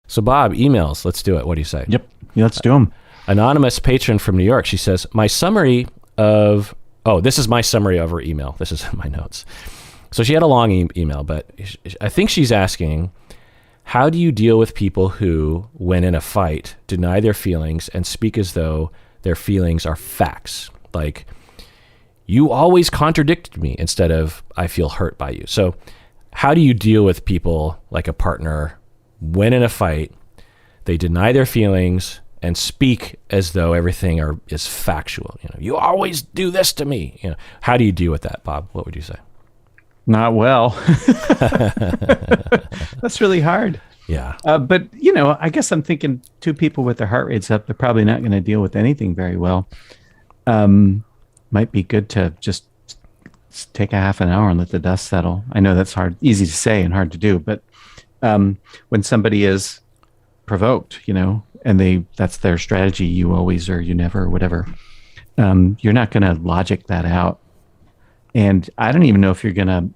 So Bob, emails. Let's do it. What do you say? Yep. Yeah, let's do them. Anonymous patron from New York. She says, this is my summary of her email. This is my notes. So she had a long email, but I think she's asking, how do you deal with people who, when in a fight, deny their feelings and speak as though their feelings are facts? Like, you always contradicted me, instead of, I feel hurt by you. So how do you deal with people like a partner when in a fight, they deny their feelings and speak as though everything is factual? You always do this to me. How do you deal with that, Bob? What would you say? Not well. That's really hard. Yeah. But, I guess I'm thinking two people with their heart rates up, they're probably not going to deal with anything very well. Might be good to just take a half an hour and let the dust settle. I know that's easy to say and hard to do, but when somebody is provoked, and that's their strategy, you always or you never or whatever, you're not going to logic that out. And I don't even know if you're going to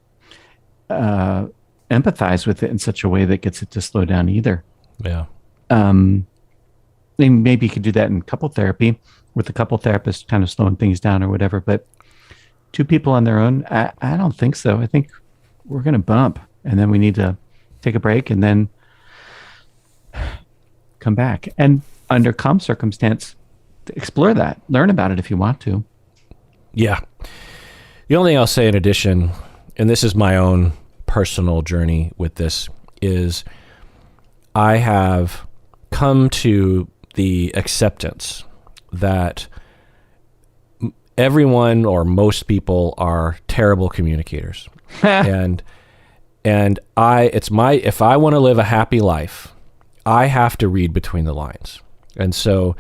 empathize with it in such a way that gets it to slow down either. Yeah. Maybe you could do that in couple therapy with a couple therapists kind of slowing things down or whatever. But two people on their own, I don't think so. I think we're going to bump, and then we need to take a break and then come back. And under calm circumstance, explore that. Learn about it if you want to. Yeah. The only thing I'll say in addition, and this is my own personal journey with this, is I have come to the acceptance that everyone or most people are terrible communicators. and if I want to live a happy life, I have to read between the lines. And so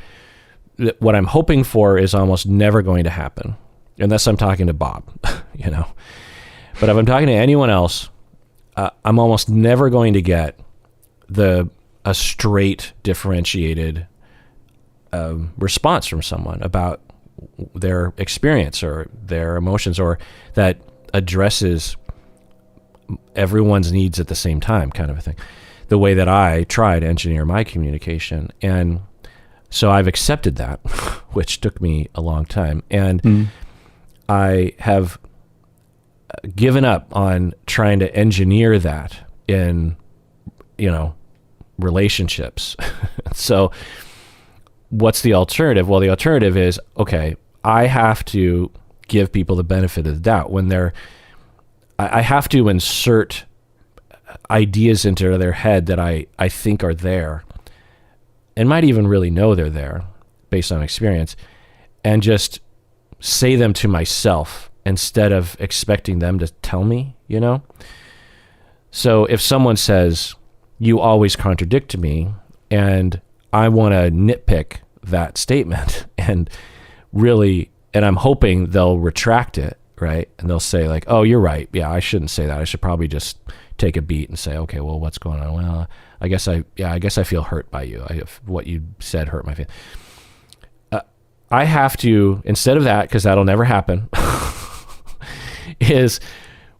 what I'm hoping for is almost never going to happen, unless I'm talking to Bob, But if I'm talking to anyone else, I'm almost never going to get a straight, differentiated response from someone about their experience or their emotions, or that addresses everyone's needs at the same time, kind of a thing. The way that I try to engineer my communication. And so I've accepted that, which took me a long time. And I have given up on trying to engineer that in, relationships. So what's the alternative? Well, the alternative is, okay, I have to give people the benefit of the doubt when I have to insert ideas into their head that I think are there and might even really know they're there based on experience, and just say them to myself instead of expecting them to tell me, So if someone says, you always contradict me, and I want to nitpick that statement and I'm hoping they'll retract it, right? And they'll say like, oh, you're right. Yeah, I shouldn't say that. I should probably just take a beat and say, okay, well, what's going on? Well, I guess I feel hurt by you. What you said hurt my feelings. I have to, instead of that, because that'll never happen, is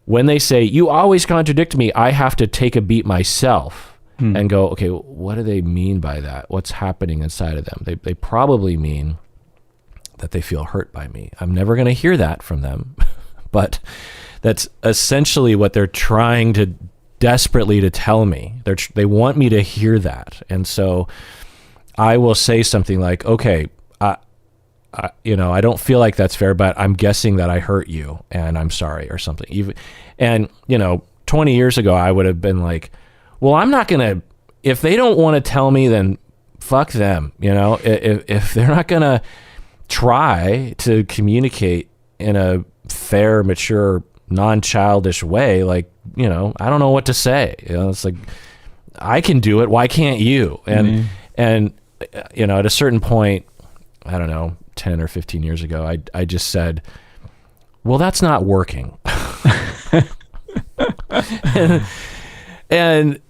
when they say, you always contradict me, I have to take a beat myself and go, okay, what do they mean by that? What's happening inside of them? They probably mean that they feel hurt by me. I'm never going to hear that from them, but that's essentially what they're trying to desperately to tell me. They want me to hear that. And so I will say something like, okay, I don't feel like that's fair, but I'm guessing that I hurt you and I'm sorry, or something. And 20 years ago, I would have been like, well, I'm not going to, if they don't want to tell me, then fuck them. If they're not going to try to communicate in a fair, mature, non-childish way, like, I don't know what to say. It's like, I can do it. Why can't you? And at a certain point, I don't know, 10 or 15 years ago, I just said, well, that's not working. and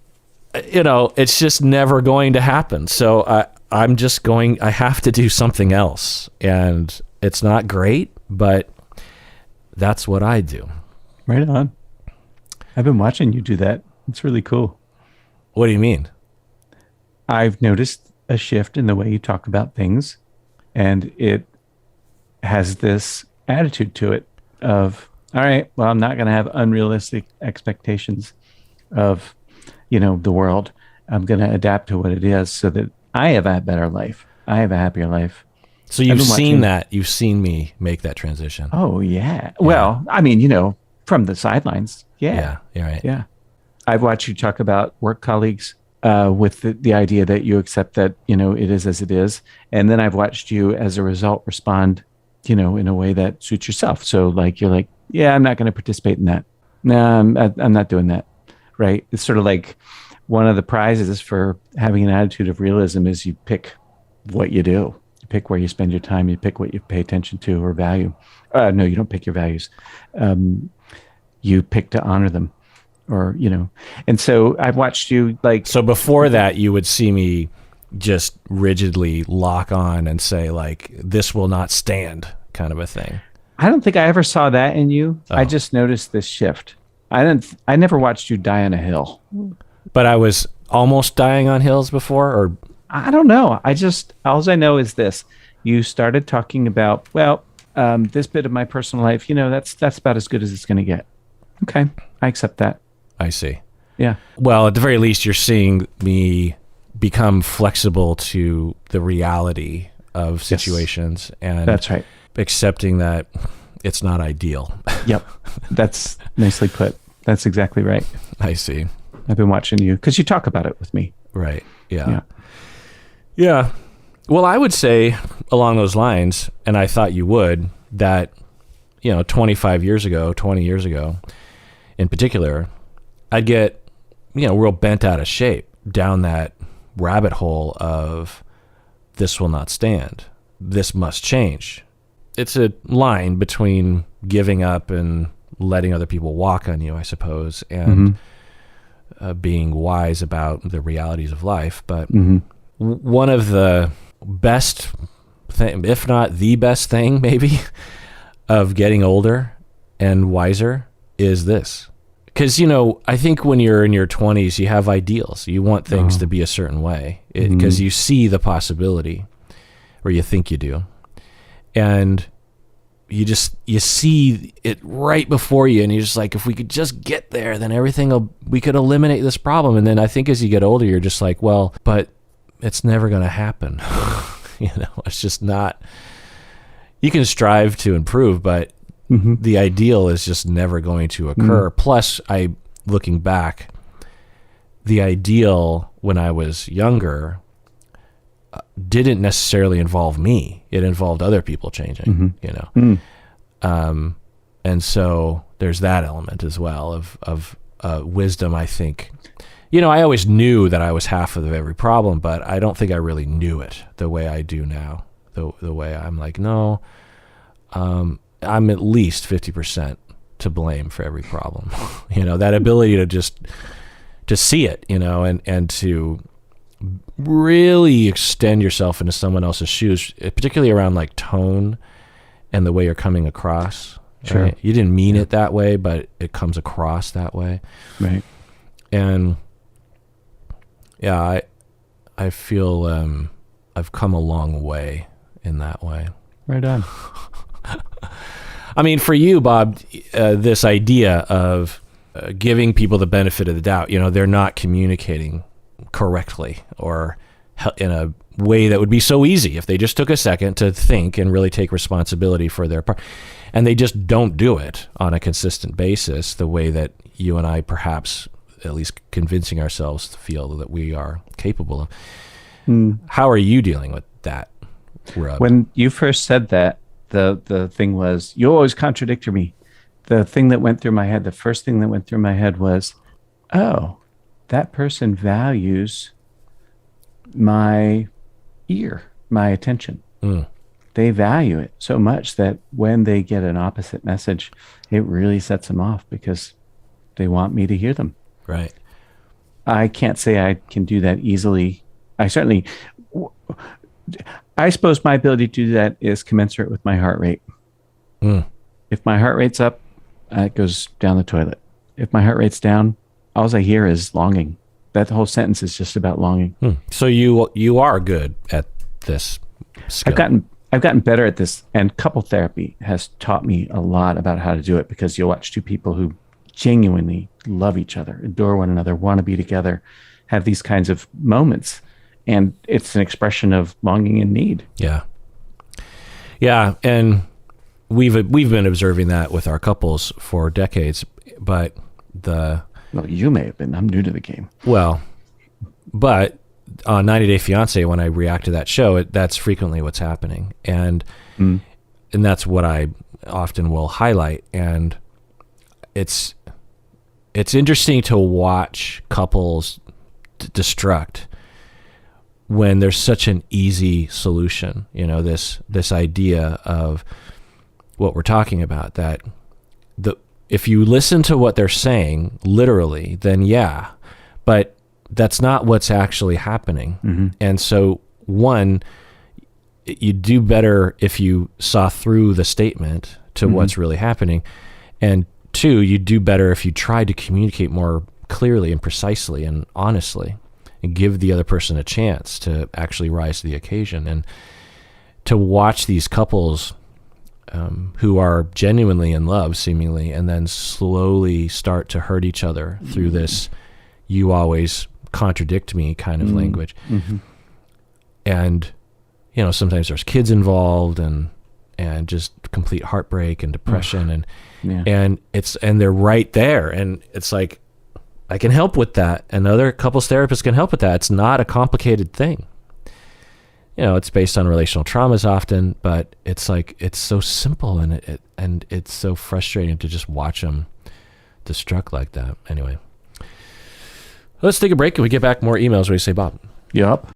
it's just never going to happen. So I have to do something else. And it's not great, but that's what I do. Right on. I've been watching you do that. It's really cool. What do you mean? I've noticed a shift in the way you talk about things, and it has this attitude to it of, all right, well, I'm not going to have unrealistic expectations of, the world. I'm going to adapt to what it is so that I have a better life. I have a happier life. So you've seen that. You've seen me make that transition. Oh, yeah. Well, I mean, from the sidelines. Yeah. Yeah. You're right. Yeah. I've watched you talk about work colleagues with the idea that you accept that, it is as it is. And then I've watched you as a result respond, in a way that suits yourself. So like, you're like, yeah, I'm not going to participate in that. No, I'm not doing that. Right. It's sort of like one of the prizes for having an attitude of realism is you pick what you do. You pick where you spend your time. You pick what you pay attention to or value. No, you don't pick your values. You pick to honor them. Or, and so I've watched you like. So before that, you would see me just rigidly lock on and say, like, this will not stand, kind of a thing. I don't think I ever saw that in you. Oh. I just noticed this shift. I never watched you die on a hill. But I was almost dying on hills before, or I don't know. All I know is this. You started talking about, this bit of my personal life, that's about as good as it's going to get. Okay. I accept that. I see. Yeah. Well, at the very least, you're seeing me become flexible to the reality of situations. Yes. And that's right. Accepting that it's not ideal. Yep. That's nicely put. That's exactly right. I see. I've been watching you because you talk about it with me. Right. Yeah. Yeah. Well, I would say along those lines, and I thought you would, that, 20 years ago, in particular, I'd get, real bent out of shape down that rabbit hole of this will not stand. This must change. It's a line between giving up and letting other people walk on you, I suppose, and being wise about the realities of life. But one of the best thing, if not the best thing, maybe, of getting older and wiser is this. Because, I think when you're in your 20s, you have ideals. You want things to be a certain way because you see the possibility, or you think you do. And you see it right before you, and you're just like, if we could just get there, then we could eliminate this problem. And then I think as you get older, you're just like, well, but it's never going to happen. It's just not. You can strive to improve, but the ideal is just never going to occur. Plus, looking back, the ideal when I was younger didn't necessarily involve me. It involved other people changing, and so there's that element as well of wisdom, I think. I always knew that I was half of every problem, but I don't think I really knew it the way I do now. The way I'm like, no, I'm at least 50% to blame for every problem. That ability to see it, and to really extend yourself into someone else's shoes, particularly around like tone and the way you're coming across. Sure. Right? You didn't mean it that way, but it comes across that way. Right. And yeah, I feel I've come a long way in that way. Right on. I mean, for you, Bob, this idea of giving people the benefit of the doubt, they're not communicating correctly or in a way that would be so easy if they just took a second to think and really take responsibility for their part. And they just don't do it on a consistent basis the way that you and I perhaps, at least convincing ourselves, feel that we are capable of. How are you dealing with that, Rob? When you first said that, the thing was, you always contradict me. The thing that went through my head, the first thing that went through my head was, oh, that person values my ear, my attention. They value it so much that when they get an opposite message, it really sets them off because they want me to hear them. Right. I can't say I can do that easily. I suppose my ability to do that is commensurate with my heart rate. If my heart rate's up, it goes down the toilet. If my heart rate's down, all I hear is longing. That whole sentence is just about longing. So you are good at this skill. I've gotten better at this, and couple therapy has taught me a lot about how to do it, because you'll watch two people who genuinely love each other, adore one another, want to be together, have these kinds of moments, and it's an expression of longing and need. Yeah. Yeah, and we've been observing that with our couples for decades, but well, you may have been. I'm new to the game. Well, but on 90 Day Fiancé, when I react to that show, that's frequently what's happening. And that's what I often will highlight. And it's interesting to watch couples destruct when there's such an easy solution. This idea of what we're talking about, that if you listen to what they're saying literally, then yeah, but that's not what's actually happening. Mm-hmm. And so, one, you do better if you saw through the statement to what's really happening. And two, you do better if you tried to communicate more clearly and precisely and honestly, and give the other person a chance to actually rise to the occasion. And to watch these couples who are genuinely in love, seemingly, and then slowly start to hurt each other through this "you always contradict me" kind of language. Mm-hmm. And sometimes there's kids involved, and just complete heartbreak and depression, and they're right there, and it's like, I can help with that, and other couples therapists can help with that. It's not a complicated thing. It's based on relational traumas often, but it's like, it's so simple, and it's so frustrating to just watch them destruct like that. Anyway, let's take a break, and we get back more emails. What do you say, Bob? Yup.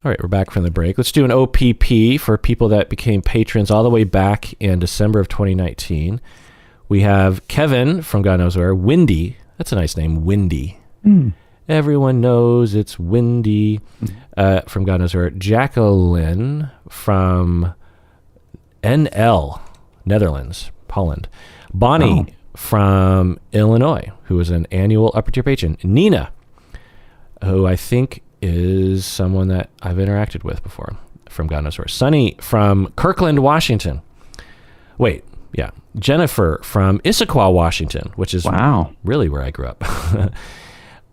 All right, we're back from the break. Let's do an OPP for people that became patrons all the way back in December of 2019. We have Kevin from God knows where, Windy. That's a nice name, Windy. Everyone knows it's Windy from God knows where. Jacqueline from NL, Netherlands, Holland. Bonnie from Illinois, who is an annual upper tier patron. Nina, who I think is someone that I've interacted with before, from God knows where. Sunny from Kirkland, Washington. Jennifer from Issaquah, Washington, which is really where I grew up.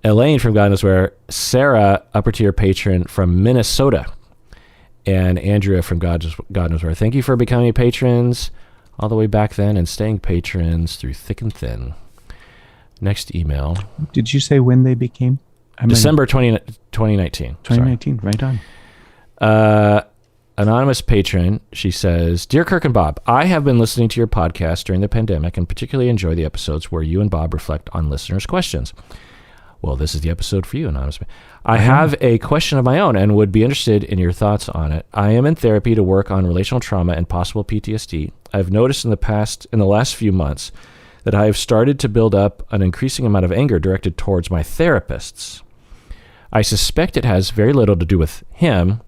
Elaine from God knows where. Sarah, upper tier patron from Minnesota. And Andrea from God knows where. Thank you for becoming patrons all the way back then and staying patrons through thick and thin. Next email. Did you say when they became? December 2019. 2019, right on. Anonymous patron, she says, Dear Kirk and Bob, I have been listening to your podcast during the pandemic and particularly enjoy the episodes where you and Bob reflect on listeners' questions. Well, this is the episode for you, Anonymous. I have a question of my own and would be interested in your thoughts on it. I am in therapy to work on relational trauma and possible PTSD. I've noticed in the last few months that I have started to build up an increasing amount of anger directed towards my therapists. I suspect it has very little to do with him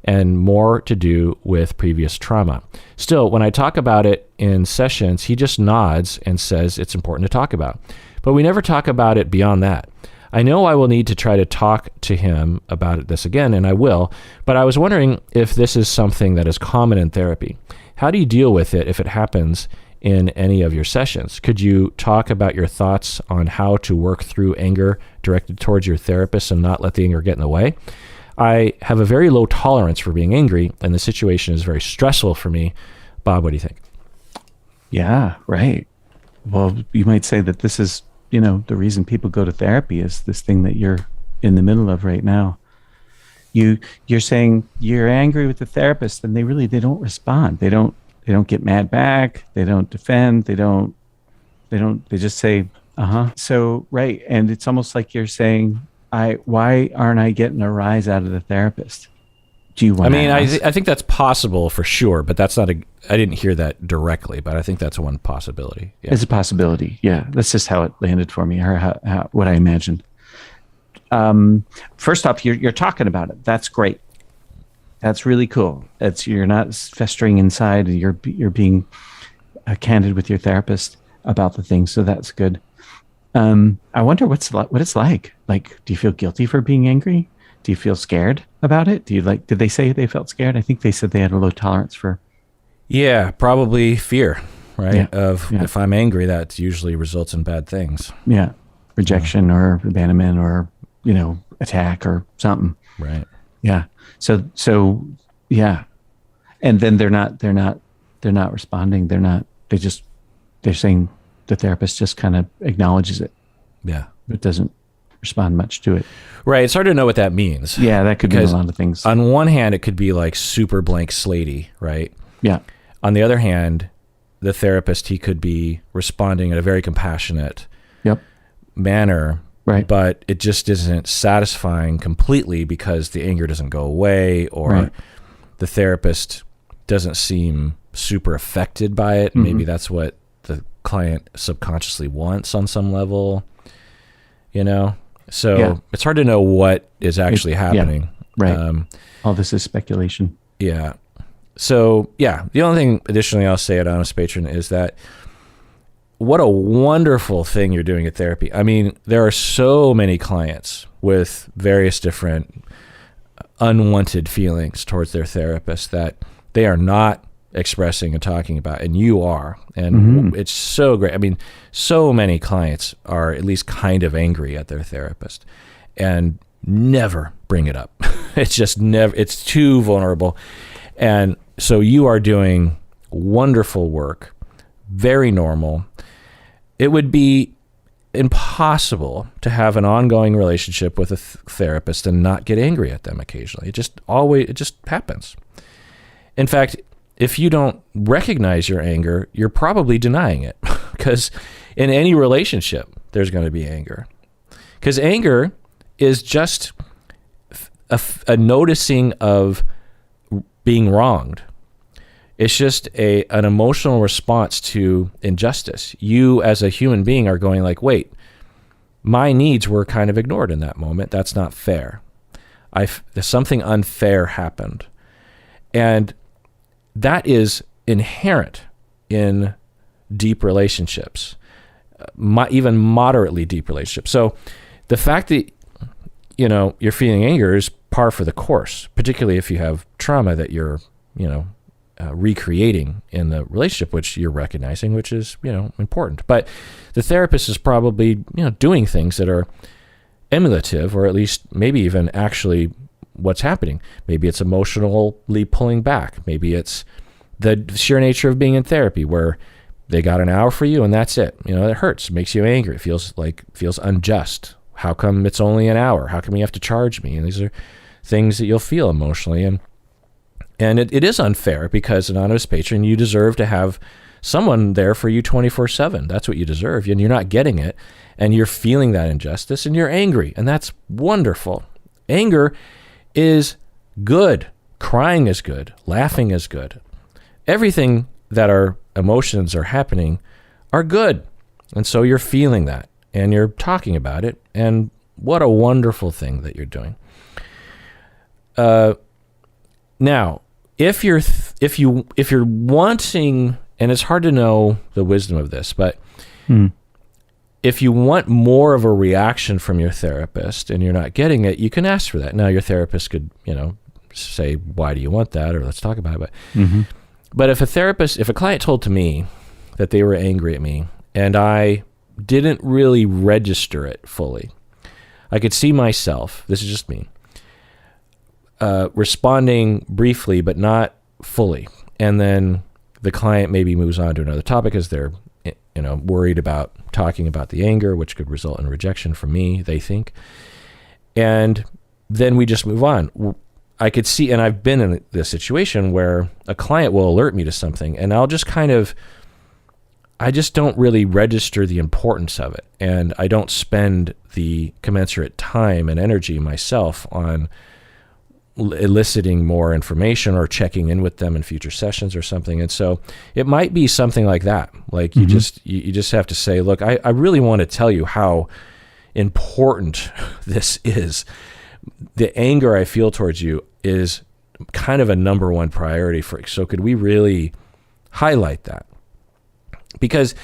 and more to do with previous trauma. Still, when I talk about it in sessions, he just nods and says it's important to talk about. But we never talk about it beyond that. I know I will need to try to talk to him about this again, and I will, but I was wondering if this is something that is common in therapy. How do you deal with it if it happens in any of your sessions? Could you talk about your thoughts on how to work through anger directed towards your therapist and not let the anger get in the way? I have a very low tolerance for being angry, and the situation is very stressful for me. Bob, what do you think? Yeah, right. Well, you might say that this is, the reason people go to therapy is this thing that you're in the middle of right now. You're saying you're angry with the therapist, and they don't respond. They don't get mad back. They don't defend. They just say, So, right. And it's almost like you're saying, why aren't I getting a rise out of the therapist? Do you want I think that's possible for sure, but that's not I didn't hear that directly, but I think that's one possibility. Yeah. It's a possibility. Yeah. That's just how it landed for me, or what I imagined. First off, you're talking about it. That's great. That's really cool. You're not festering inside. You're being candid with your therapist about the thing. So that's good. I wonder what it's like. Like, do you feel guilty for being angry? Do you feel scared about it? Did they say they felt scared? I think they said they had a low tolerance for. Yeah, probably fear, right? Yeah. Of Yeah. if I'm angry, that usually results in bad things. Yeah. Rejection or abandonment or, attack or something. Right. Yeah. So yeah. And then they're not responding. They're saying the therapist just kind of acknowledges it. Yeah. It doesn't respond much to it. Right. It's hard to know what that means. Yeah, that could mean a Because lot of things. on one hand, it could be like super blank slatey, right? Yeah. On the other hand, the therapist, he could be responding in a very compassionate Yep. manner, Right. but it just isn't satisfying completely because the anger doesn't go away, or Right. the therapist doesn't seem super affected by it. Mm-hmm. Maybe that's what the client subconsciously wants on some level, So Yeah. it's hard to know what is actually happening. Right. All this is speculation. Yeah. So, yeah, the only thing additionally I'll say at Honest Patron is that what a wonderful thing you're doing at therapy. I mean, there are so many clients with various different unwanted feelings towards their therapist that they are not expressing and talking about, and you are. And it's so great. I mean, so many clients are at least kind of angry at their therapist and never bring it up. It's just never, it's too vulnerable. And so you are doing wonderful work, very normal. It would be impossible to have an ongoing relationship with a therapist and not get angry at them occasionally. It just happens. In fact, if you don't recognize your anger, you're probably denying it, because in any relationship, there's going to be anger. Because anger is just a noticing of being wronged. It's just an emotional response to injustice. You as a human being are going like, wait, my needs were kind of ignored in that moment. That's not fair. Something unfair happened. And that is inherent in deep relationships, even moderately deep relationships. So the fact that, you're feeling anger is par for the course, particularly if you have trauma that you're, recreating in the relationship, which you're recognizing, which is, important. But the therapist is probably, doing things that are emulative, or at least maybe even actually what's happening. Maybe it's emotionally pulling back. Maybe it's the sheer nature of being in therapy, where they got an hour for you and that's it. It hurts, it makes you angry. It feels unjust. How come it's only an hour? How come you have to charge me? And these are things that you'll feel emotionally. And it is unfair, because an Honest Patron, you deserve to have someone there for you 24/7. That's what you deserve. And you're not getting it. And you're feeling that injustice and you're angry. And that's wonderful. Anger is good. Crying is good. Laughing is good. Everything that our emotions are happening are good. And so you're feeling that and you're talking about it. And what a wonderful thing that you're doing. Now, if you're wanting, and it's hard to know the wisdom of this, but if you want more of a reaction from your therapist and you're not getting it, you can ask for that. Now, your therapist could, say, why do you want that? Or let's talk about it. But if a client told to me that they were angry at me and I didn't really register it fully, I could see myself, this is just me, responding briefly but not fully. And then the client maybe moves on to another topic as they're worried about talking about the anger, which could result in rejection from me, they think. And then we just move on. I could see, and I've been in this situation where a client will alert me to something and I'll just I just don't really register the importance of it. And I don't spend the commensurate time and energy myself on eliciting more information or checking in with them in future sessions or something. And so it might be something like that. Like you just have to say, look, I really want to tell you how important this is. The anger I feel towards you is kind of a number one priority so could we really highlight that? Because,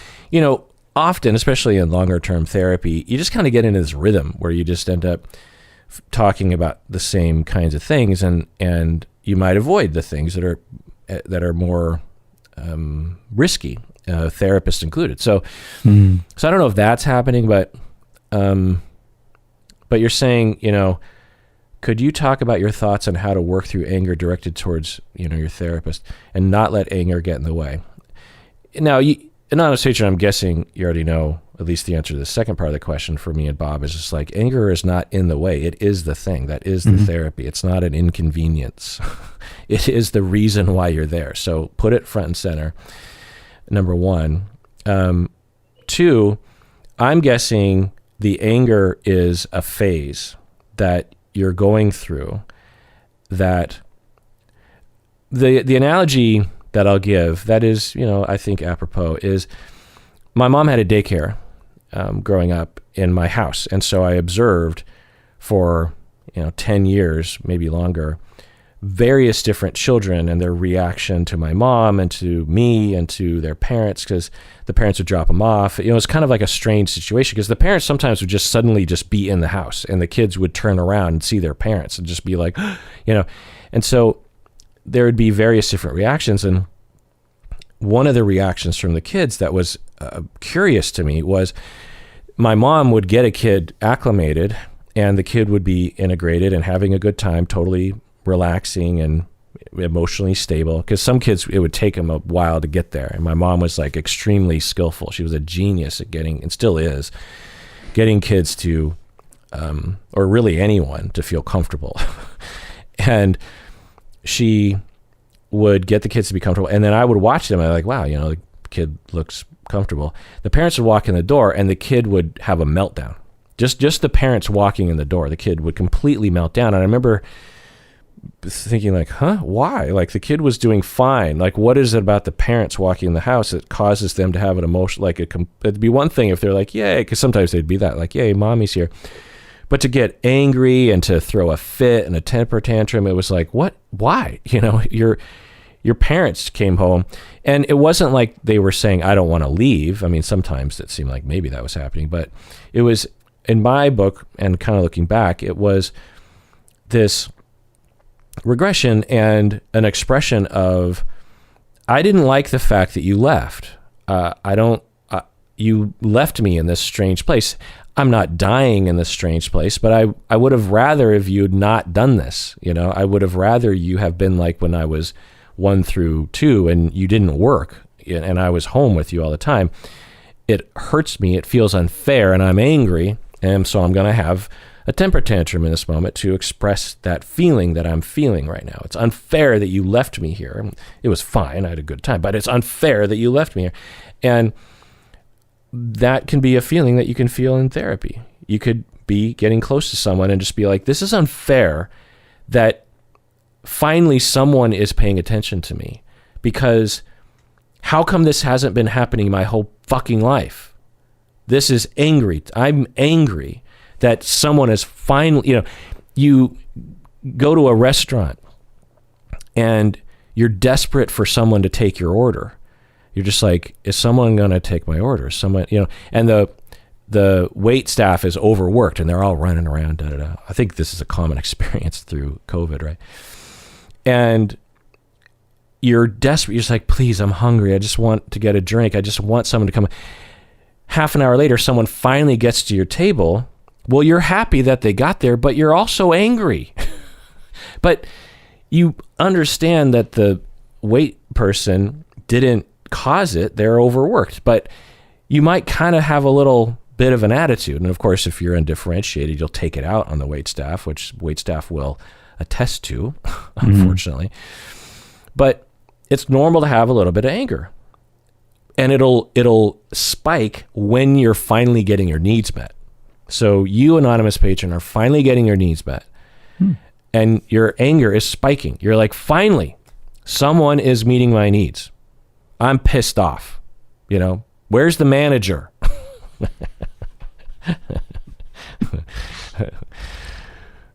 often, especially in longer term therapy, you just kind of get into this rhythm where you just end up talking about the same kinds of things, and you might avoid the things that are more risky, therapist included. So I don't know if that's happening, but you're saying, could you talk about your thoughts on how to work through anger directed towards, your therapist and not let anger get in the way? Now, anonymous patron, I'm guessing you already know at least the answer to the second part of the question. For me and Bob is just like, anger is not in the way. It is the thing. That is the therapy. It's not an inconvenience. It is the reason why you're there. So put it front and center, number one. Two, I'm guessing the anger is a phase that you're going through. That the analogy that I'll give that is, I think apropos is my mom had a daycare growing up in my house. And so I observed for, 10 years, maybe longer, various different children and their reaction to my mom and to me and to their parents, because the parents would drop them off. It's kind of like a strange situation because the parents sometimes would just suddenly just be in the house and the kids would turn around and see their parents and just be like, and so there would be various different reactions. And one of the reactions from the kids that was curious to me was my mom would get a kid acclimated and the kid would be integrated and having a good time, totally relaxing and emotionally stable. Because some kids, it would take them a while to get there. And my mom was like extremely skillful. She was a genius at getting, and still is, getting kids to, or really anyone, to feel comfortable. And she would get the kids to be comfortable. And then I would watch them and I'm like, wow, the kid looks comfortable. The parents would walk in the door and the kid would have a meltdown. Just the parents walking in the door, the kid would completely melt down. And I remember thinking like, why? Like the kid was doing fine. Like what is it about the parents walking in the house that causes them to have an emotion? Like it'd be one thing if they're like, yay, because sometimes they'd be that like, yay, mommy's here. But to get angry and to throw a fit and a temper tantrum, it was like, what? Why? Your parents came home, and it wasn't like they were saying, I don't want to leave. I mean, sometimes it seemed like maybe that was happening, but it was, in my book, and kind of looking back, it was this regression and an expression of, I didn't like the fact that you left. You left me in this strange place. I'm not dying in this strange place, but I would have rather if you'd not done this. I would have rather you have been like when I was 1 through 2 and you didn't work and I was home with you all the time. It hurts me. It feels unfair and I'm angry. And so I'm going to have a temper tantrum in this moment to express that feeling that I'm feeling right now. It's unfair that you left me here. It was fine. I had a good time, but it's unfair that you left me here. And that can be a feeling that you can feel in therapy. You could be getting close to someone and just be like, this is unfair that finally someone is paying attention to me, because how come this hasn't been happening my whole fucking life? This is angry. I'm angry that someone is finally, you go to a restaurant and you're desperate for someone to take your order. You're just like, is someone going to take my order? Someone, and the wait staff is overworked and they're all running around. I think this is a common experience through COVID, right? And you're desperate. You're just like, please, I'm hungry. I just want to get a drink. I just want someone to come. Half an hour later, someone finally gets to your table. Well, you're happy that they got there, but you're also angry. But you understand that the wait person didn't cause it. They're overworked. But you might kind of have a little bit of an attitude. And of course, if you're undifferentiated, you'll take it out on the wait staff, which wait staff will attest to, unfortunately. But it's normal to have a little bit of anger. And it'll spike when you're finally getting your needs met. So you, anonymous patron, are finally getting your needs met. And your anger is spiking. You're like, finally, someone is meeting my needs. I'm pissed off. Where's the manager?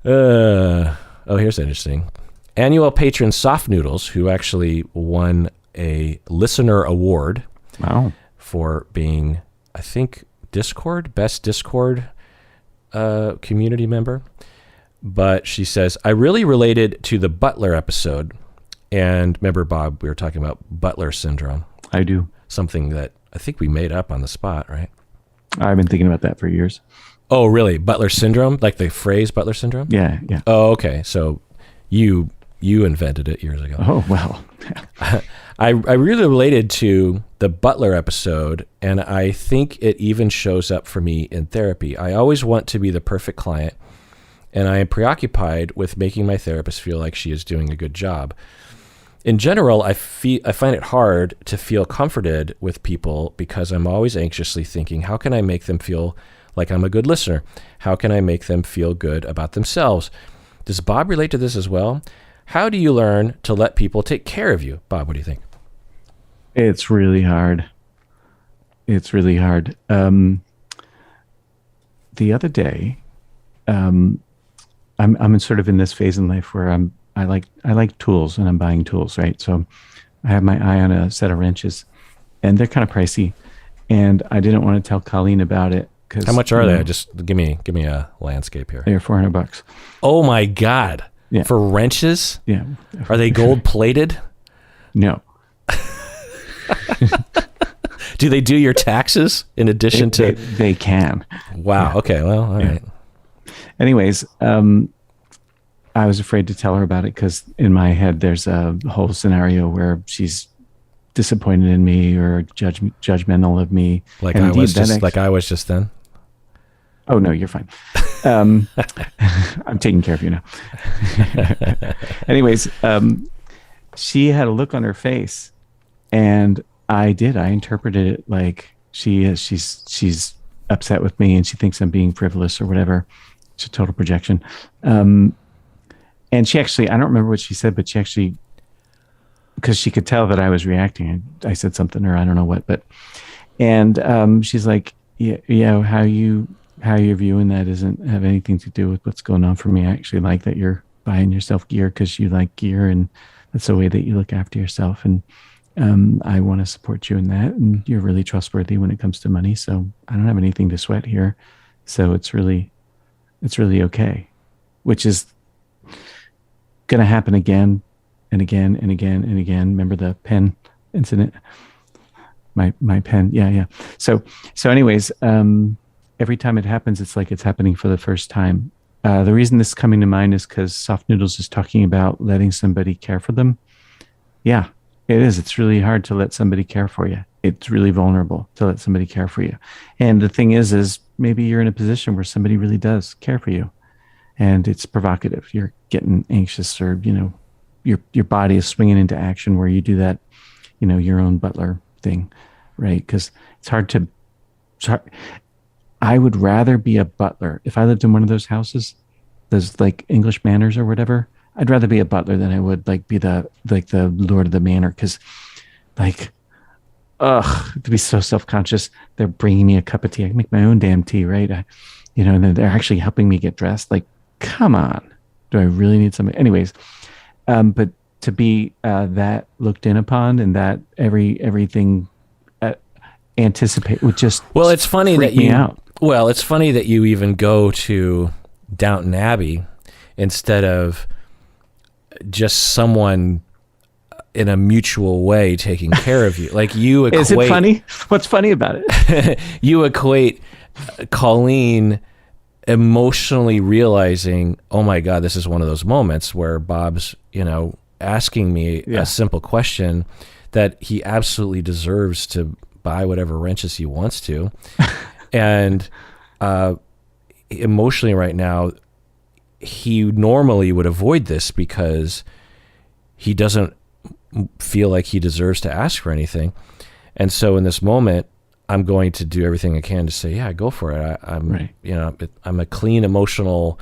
Here's interesting. Annual patron Soft Noodles, who actually won a listener award. Wow. For being I think best Discord community member. But she says, I really related to the Butler episode. And remember, Bob, we were talking about Butler syndrome. I do. Something that I think we made up on the spot, right? I've been thinking about that for years. Oh, really? Butler syndrome? Like the phrase Butler syndrome? Yeah. Oh, okay. So you invented it years ago. Oh, well. I really related to the Butler episode, and I think it even shows up for me in therapy. I always want to be the perfect client, and I am preoccupied with making my therapist feel like she is doing a good job. In general, I find it hard to feel comforted with people because I'm always anxiously thinking, how can I make them feel like I'm a good listener? How can I make them feel good about themselves? Does Bob relate to this as well? How do you learn to let people take care of you? Bob, what do you think? It's really hard. It's really hard. The other day, I'm sort of in this phase in life where I like tools and I'm buying tools, right? So I have my eye on a set of wrenches, and they're kind of pricey, and I didn't want to tell Colleen about it because how much are they? Just give me a landscape here. They're $400. Oh my God! Yeah. For wrenches? Yeah. Are they gold plated? No. Do they do your taxes in addition to? They can. Wow. Yeah. Okay. Well, all right. Anyways, I was afraid to tell her about it because in my head there's a whole scenario where she's disappointed in me or judgmental of me. Like I was just then. Oh no, you're fine. I'm taking care of you now. Anyways, she had a look on her face, and I interpreted it like she's upset with me and she thinks I'm being frivolous or whatever. It's a total projection. And she actually, I don't remember what she said, but she actually, because she could tell that I was reacting, I said something or I don't know what, and she's like, yeah, how you're viewing that doesn't have anything to do with what's going on for me. I actually like that you're buying yourself gear because you like gear, and that's the way that you look after yourself. And I want to support you in that. And you're really trustworthy when it comes to money. So I don't have anything to sweat here. So it's really okay, which is going to happen again and again and again and again. Remember the pen incident? My pen. Yeah. So anyways, every time it happens, it's like it's happening for the first time. The reason this is coming to mind is because Soft Noodles is talking about letting somebody care for them. Yeah, it is. It's really hard to let somebody care for you. It's really vulnerable to let somebody care for you. And the thing is maybe you're in a position where somebody really does care for you, and it's provocative. You're getting anxious, or your body is swinging into action where you do that, your own Butler thing, right? Because it's hard. I would rather be a butler. If I lived in one of those houses, those like English manors or whatever, I'd rather be a butler than I would be the lord of the manor. Because to be so self-conscious, they're bringing me a cup of tea. I can make my own damn tea, right? And then they're actually helping me get dressed. Like, come on, do I really need somebody? Anyways, but to be that looked in upon and that everything anticipate would just it's funny that me out. Well, it's funny that you even go to Downton Abbey instead of just someone in a mutual way taking care of you. Like you equate. Is it funny? What's funny about it? You equate Colleen emotionally realizing, oh my God, this is one of those moments where Bob's, asking me a simple question that he absolutely deserves to buy whatever wrenches he wants to. And emotionally right now, he normally would avoid this because he doesn't feel like he deserves to ask for anything. And so in this moment, I'm going to do everything I can to say, yeah, go for it. I'm right. I'm a clean emotional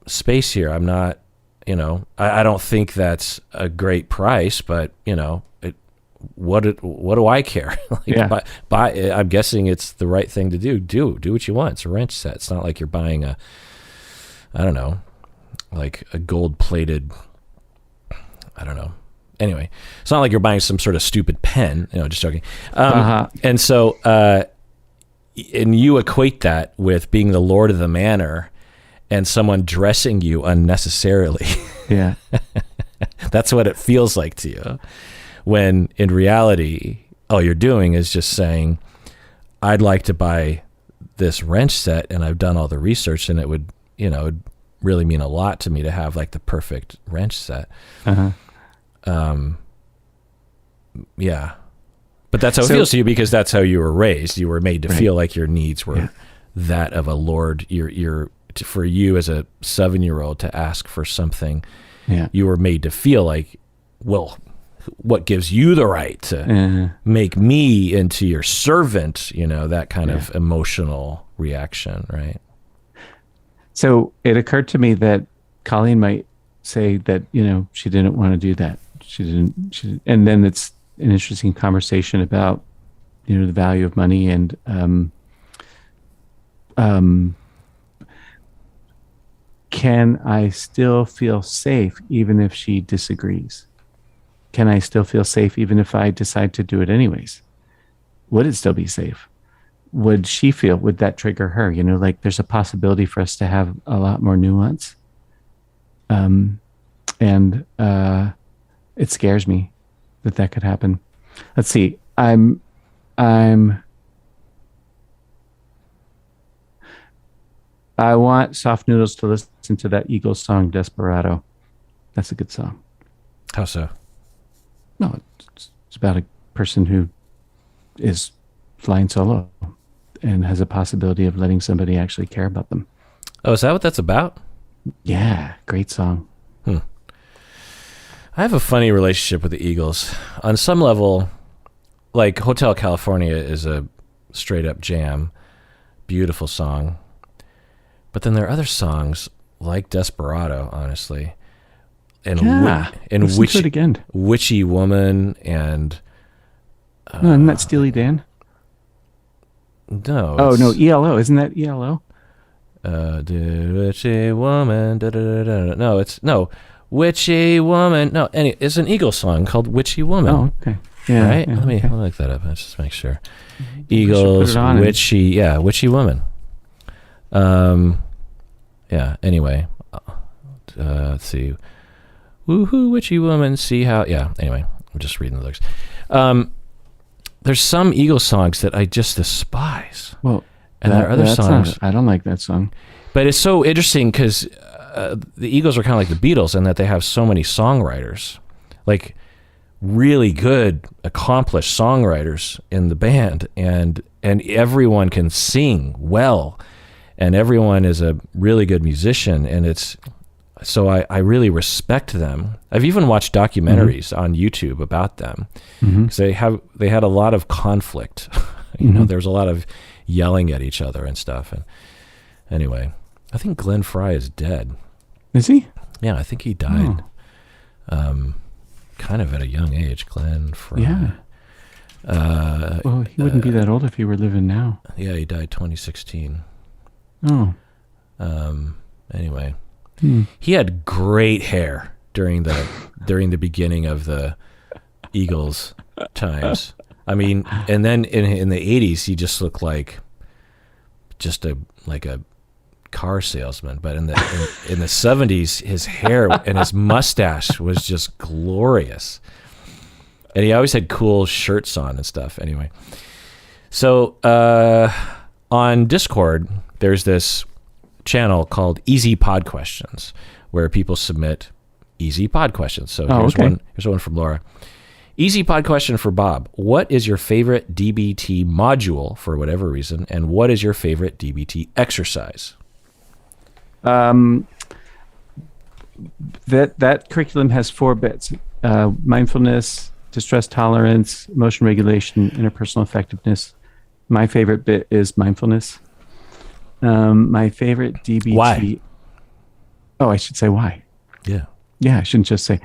space here. I'm not, I don't think that's a great price, but what do I care? I'm guessing it's the right thing to do. Do what you want. It's a wrench set. It's not like you're buying a gold plated, anyway, it's not like you're buying some sort of stupid pen, just joking. And so, and you equate that with being the lord of the manor and someone dressing you unnecessarily. Yeah. That's what it feels like to you. When in reality, all you're doing is just saying, I'd like to buy this wrench set, and I've done all the research, and it would, it'd really mean a lot to me to have like the perfect wrench set. Yeah. But that's how it feels to you, because that's how you were raised. You were made to feel like your needs were that of a lord. For you as a 7-year-old to ask for something, you were made to feel like, well, what gives you the right to make me into your servant, that kind of emotional reaction, right? So it occurred to me that Colleen might say that, she didn't want to do that. And then it's an interesting conversation about, the value of money and, can I still feel safe even if she disagrees? Can I still feel safe even if I decide to do it anyways? Would it still be safe? Would that trigger her? Like there's a possibility for us to have a lot more nuance. And it scares me that could happen. Let's see. I want Soft Noodles to listen to that Eagles song, Desperado. That's a good song. How so? No, it's about a person who is flying solo and has a possibility of letting somebody actually care about them. Oh, is that what that's about? Yeah, great song. I have a funny relationship with the Eagles. On some level, like Hotel California is a straight up jam. Beautiful song. But then there are other songs like Desperado, honestly. And listen to it again. Witchy Woman and... no, isn't that Steely Dan? No. Oh, no, ELO. Isn't that ELO? Witchy Woman. No, Witchy Woman. No, it's an Eagles song called Witchy Woman. Oh, okay. Yeah. Right? Yeah, Let me look that up. Let's just make sure. Eagles, Witchy Woman. Yeah, anyway. Let's see. Woohoo, Witchy Woman, see how... Yeah, anyway, I'm just reading the lyrics. There's some Eagles songs that I just despise. Well, and there are other songs... I don't like that song. But it's so interesting because the Eagles are kind of like the Beatles in that they have so many songwriters. Like, really good, accomplished songwriters in the band. And everyone can sing well. And everyone is a really good musician. And so I really respect them. I've even watched documentaries on YouTube about them because they had a lot of conflict. There was a lot of yelling at each other and stuff. And anyway, I think Glenn Frye is dead. Is he? Yeah, I think he died kind of at a young age. Glenn Frye. Yeah. Well, he wouldn't be that old if he were living now. Yeah, he died 2016. Oh. Anyway. He had great hair during the beginning of the Eagles times. I mean, and then in the 80s, he just looked like a car salesman. But in the 70s, his hair and his mustache was just glorious. And he always had cool shirts on and stuff. Anyway, so on Discord, there's this channel called Easy Pod Questions, where people submit easy pod questions. So here's one from Laura. Easy pod question for Bob. What is your favorite DBT module for whatever reason, and what is your favorite DBT exercise? That curriculum has 4 bits: mindfulness, distress tolerance, emotion regulation, interpersonal effectiveness. My favorite bit is mindfulness. My favorite DBT. Why? Oh, I should say why. Yeah. Yeah, I shouldn't just say.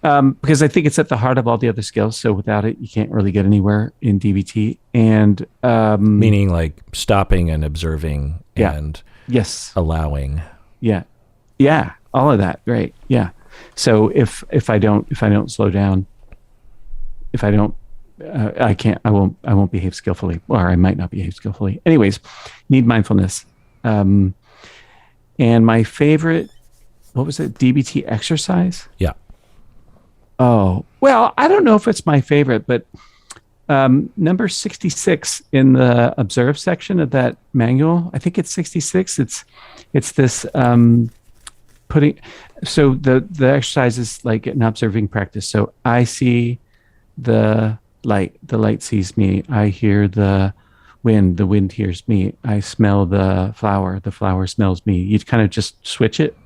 Because I think it's at the heart of all the other skills. So without it, you can't really get anywhere in DBT. And meaning like stopping and observing and allowing. Yeah, all of that. Right. Yeah. So if I don't slow down, if I don't, I won't behave skillfully, or I might not behave skillfully. Anyways, need mindfulness. And my favorite, what was it? DBT Exercise? Yeah. Oh, well, I don't know if it's my favorite, but number 66 in the observe section of that manual, I think it's 66. It's this putting, so the exercise is like an observing practice. So I see the light sees me. I hear the wind hears me. I smell the flower smells me. You kind of just switch it,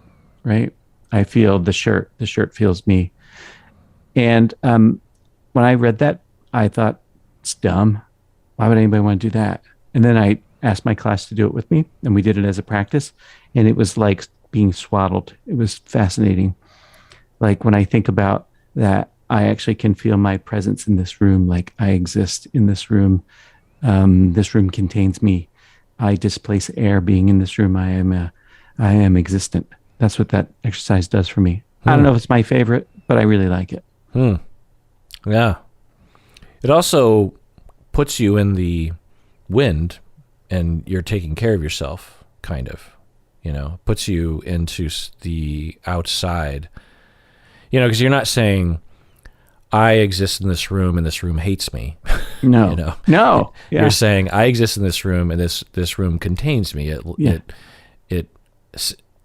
right? I feel the shirt feels me. And when I read that, I thought, it's dumb. Why would anybody want to do that? And then I asked my class to do it with me, and we did it as a practice. And it was like being swaddled. It was fascinating. Like when I think about that, I actually can feel my presence in this room. Like I exist in this room. This room contains me. I displace air being in this room. I am existent. That's what that exercise does for me. I don't know if it's my favorite, but I really like it. Yeah. It also puts you in the wind and you're taking care of yourself, kind of, puts you into the outside, because you're not saying, I exist in this room and this room hates me. No, no. Yeah. You're saying, I exist in this room and this room contains me. It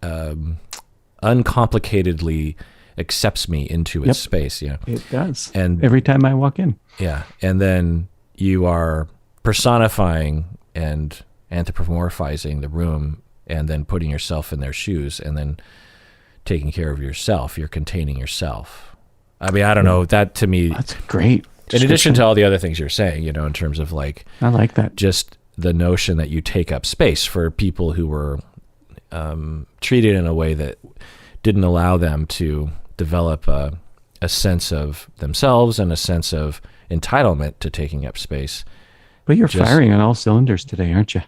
uncomplicatedly accepts me into its space. Yeah, it does. And every time I walk in. Yeah. And then you are personifying and anthropomorphizing the room and then putting yourself in their shoes and then taking care of yourself. You're containing yourself. I mean, I don't know. That to me, that's great. In addition to all the other things you're saying, in terms of like, I like that. Just the notion that you take up space for people who were treated in a way that didn't allow them to develop a sense of themselves and a sense of entitlement to taking up space. But you're firing on all cylinders today, aren't you?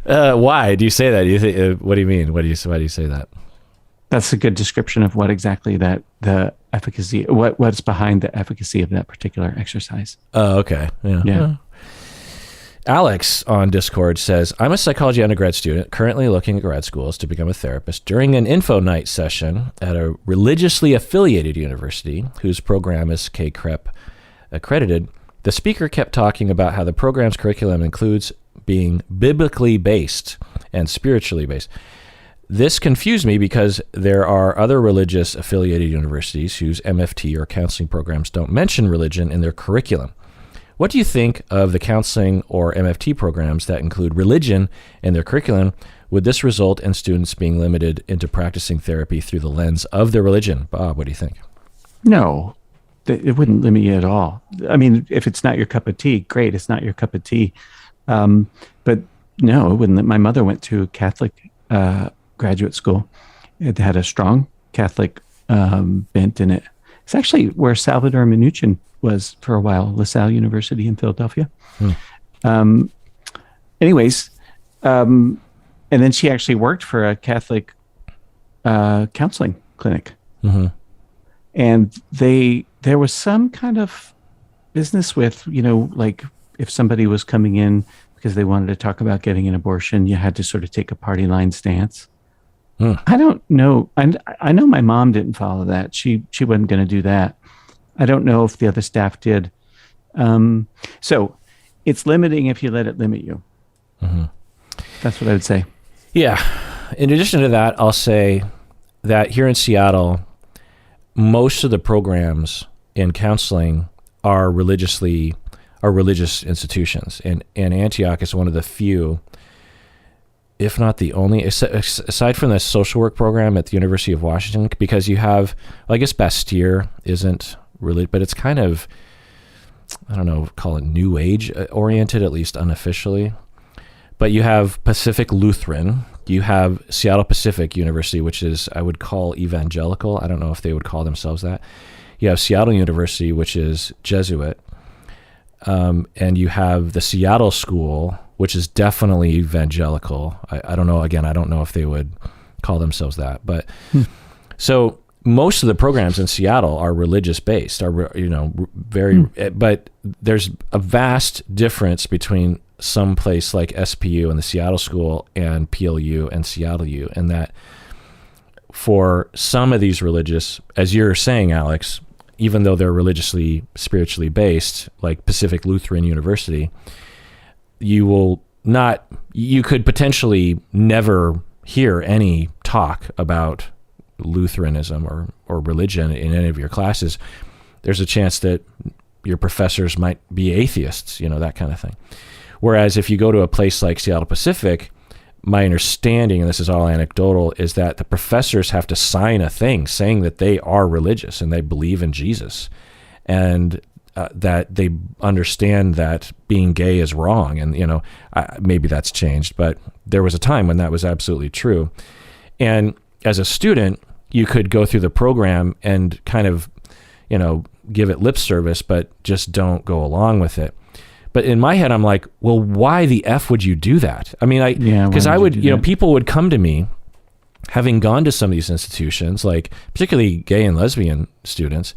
Why do you say that? Do you think? What do you mean? Why do you say that? That's a good description of what exactly the efficacy, what's behind the efficacy of that particular exercise. Oh, okay. Yeah. Alex on Discord says, I'm a psychology undergrad student currently looking at grad schools to become a therapist. During an info night session at a religiously affiliated university whose program is KCREP accredited, the speaker kept talking about how the program's curriculum includes being biblically based and spiritually based. This confused me because there are other religious affiliated universities whose MFT or counseling programs don't mention religion in their curriculum. What do you think of the counseling or MFT programs that include religion in their curriculum? Would this result in students being limited into practicing therapy through the lens of their religion? Bob, what do you think? No, it wouldn't limit you at all. I mean, if it's not your cup of tea, great, it's not your cup of tea. But no, it wouldn't. My mother went to a Catholic graduate school. It had a strong Catholic bent in it. It's actually where Salvador Minuchin was for a while, LaSalle University in Philadelphia. Anyways, and then she actually worked for a Catholic counseling clinic. Mm-hmm. And there was some kind of business with, like if somebody was coming in because they wanted to talk about getting an abortion, you had to sort of take a party line stance. I don't know. I know my mom didn't follow that. She wasn't going to do that. I don't know if the other staff did. So it's limiting if you let it limit you. Mm-hmm. That's what I would say. Yeah. In addition to that, I'll say that here in Seattle, most of the programs in counseling are religious institutions. And Antioch is one of the few, if not the only, aside from the social work program at the University of Washington, because you have, I guess Bastyr isn't really, but it's kind of, I don't know, call it New Age oriented, at least unofficially. But you have Pacific Lutheran, you have Seattle Pacific University, which is, I would call evangelical. I don't know if they would call themselves that. You have Seattle University, which is Jesuit. And you have the Seattle School, which is definitely evangelical. I don't know. Again, I don't know if they would call themselves that. But so most of the programs in Seattle are religious based, but there's a vast difference between some place like SPU and the Seattle School and PLU and Seattle U, and that for some of these religious, as you're saying, Alex, even though they're religiously, spiritually based, like Pacific Lutheran University, you could potentially never hear any talk about Lutheranism or religion in any of your classes. There's a chance that your professors might be atheists, that kind of thing. Whereas if you go to a place like Seattle Pacific, my understanding, and this is all anecdotal, is that the professors have to sign a thing saying that they are religious and they believe in Jesus, and that they understand that being gay is wrong. And, maybe that's changed, but there was a time when that was absolutely true. And as a student, you could go through the program and kind of, give it lip service, but just don't go along with it. But in my head, I'm like, well, why the F would you do that? I mean, because I would, people would come to me, having gone to some of these institutions, like particularly gay and lesbian students,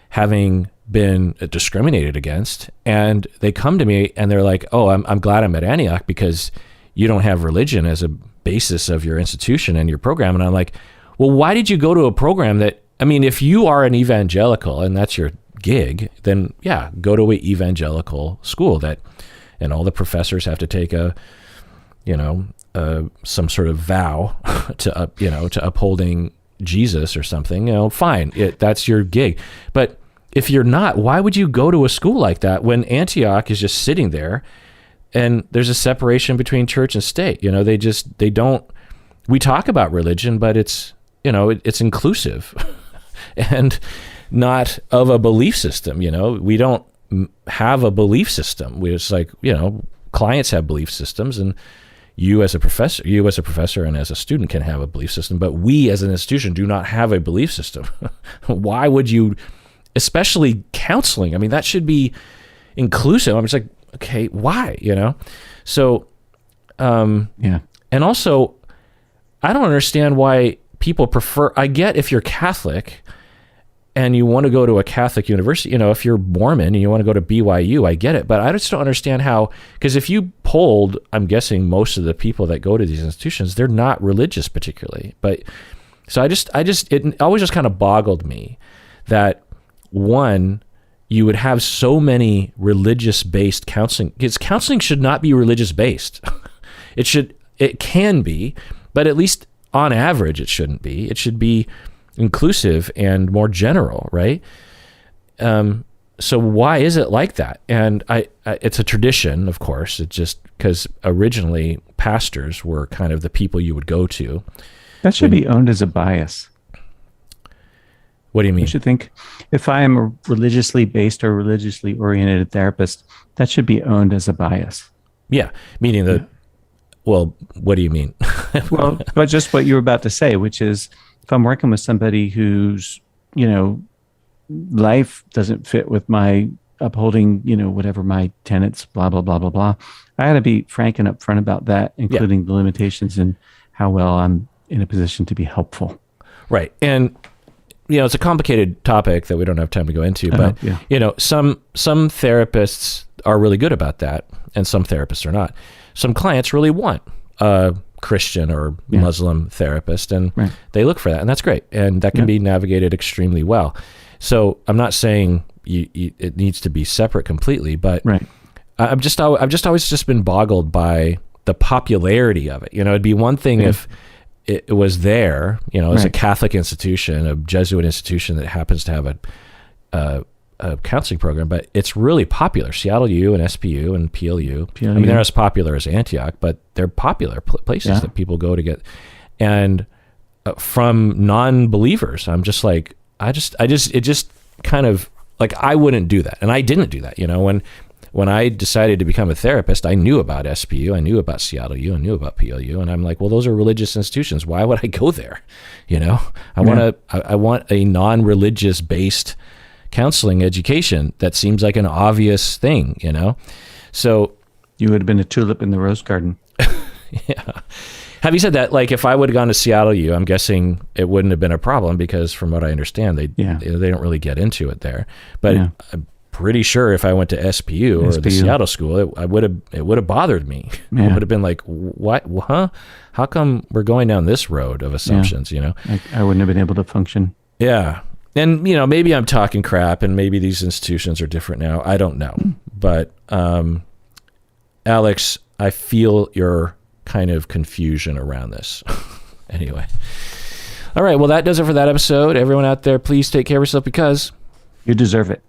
having been discriminated against, and they come to me and they're like, oh, I'm glad I'm at Antioch because you don't have religion as a basis of your institution and your program. And I'm like, well, why did you go to a program that, if you are an evangelical and that's your gig, then go to an evangelical school and all the professors have to take some sort of vow to upholding Jesus or something, fine, that's your gig. But if you're not, why would you go to a school like that when Antioch is just sitting there and there's a separation between church and state? We talk about religion, but it's inclusive and not of a belief system. We don't have a belief system. It's like, clients have belief systems, and you as a professor and as a student can have a belief system, but we as an institution do not have a belief system. Why would you, especially counseling? That should be inclusive. I'm just like, okay, why, So, and also, I don't understand why people prefer, I get if you're Catholic and you want to go to a Catholic university, if you're Mormon and you want to go to BYU, I get it. But I just don't understand how, because if you polled, I'm guessing most of the people that go to these institutions, they're not religious particularly. But so it always just kind of boggled me that one, you would have so many religious-based counseling, because counseling should not be religious-based. It can be, but at least on average, it shouldn't be. It should be inclusive and more general, right? So why is it like that? And it's a tradition, of course. It's just because originally pastors were kind of the people you would go to. That should be owned as a bias. What do you mean? You should think, if I am a religiously based or religiously oriented therapist, that should be owned as a bias. Yeah, meaning that. Well, what do you mean? Well, but just what you were about to say, which is, if I'm working with somebody whose, life doesn't fit with my upholding, whatever my tenets, blah, blah, blah, blah, blah, I got to be frank and upfront about that, including the limitations and how well I'm in a position to be helpful. Right. And, it's a complicated topic that we don't have time to go into, but, some therapists are really good about that, and some therapists are not. Some clients really want a Christian or Muslim therapist, and they look for that, and that's great, and that can be navigated extremely well. So I'm not saying it needs to be separate completely, but I've just always just been boggled by the popularity of it. It'd be one thing if it was there, as a Catholic institution, a Jesuit institution that happens to have a counseling program, but it's really popular. Seattle U and SPU and PLU. They're not as popular as Antioch, but they're popular places that people go to get. And from non-believers, I'm just like, it just kind of like, I wouldn't do that. And I didn't do that. When I decided to become a therapist, I knew about SPU, I knew about Seattle U, I knew about PLU. And I'm like, well, those are religious institutions. Why would I go there? I want a non-religious based counseling education. That seems like an obvious thing, So you would have been a tulip in the rose garden. Yeah. Having said that, like if I would have gone to Seattle U, I'm guessing it wouldn't have been a problem because from what I understand, they don't really get into it there. But I'm pretty sure if I went to SPU or the Seattle school, it would have bothered me. Yeah. It would have been like, what? Huh? How come we're going down this road of assumptions? You know, I wouldn't have been able to function. Yeah. And, you know, maybe I'm talking crap and maybe these institutions are different now. I don't know. But, Alex, I feel your kind of confusion around this. Anyway. All right. Well, that does it for that episode. Everyone out there, please take care of yourself because you deserve it.